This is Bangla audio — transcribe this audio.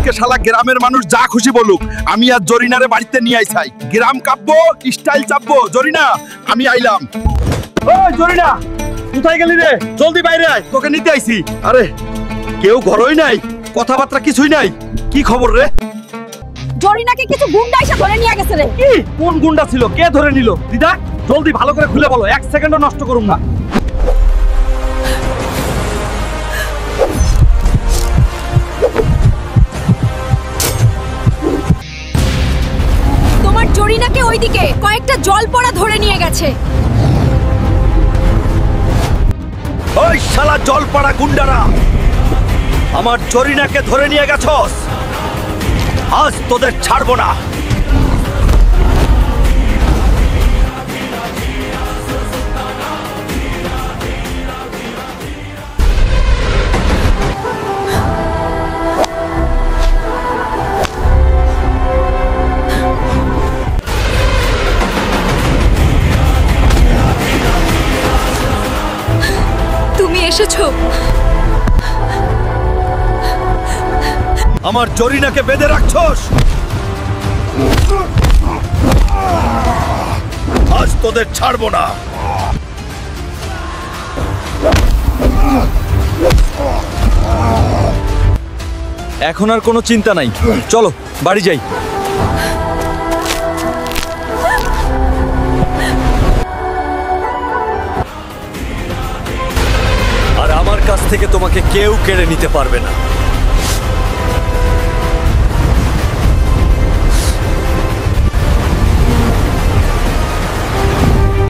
আজকে শালা গ্রামের মানুষ যা খুশি বলুক, আমি আর জরিনারে বাড়িতে নিয়ে আইছাই। গ্রাম কাঁপবো, স্টাইল চাপবো। জরিনা, আমি আইলাম। ওই জরিনা, কোথায় গেলি রে? জলদি বাইরে আয়, তোকে নিতে আইছি। আরে কেউ ঘরই নাই, কথাবার্তা কিছুই নাই। কি খবর রে? জরিনাকে কিছু গুন্ডা এসে ধরে নিয়ে গেছে রে। কি? কোন গুন্ডা ছিল? কে ধরে নিল? দিদা, জলদি ভালো করে খুলে বলো, এক সেকেন্ডও নষ্ট করুম না। তোমার জরিনাকে ওইদিকে কয়েকটা জলপড়া ধরে নিয়ে গেছে। ওই শালা জলপাড়া গুন্ডারা, আমার জরিনাকে ধরে নিয়ে গেছস, আজ তোদের ছাড়বো না। তুমি এসেছো? আমার জরিনাকে বেঁধে রাখছস, আজ তোদের ছাড়বো না। এখন আর কোনো চিন্তা নাই, চলো বাড়ি যাই। আর আমার কাছ থেকে তোমাকে কেউ কেড়ে নিতে পারবে না।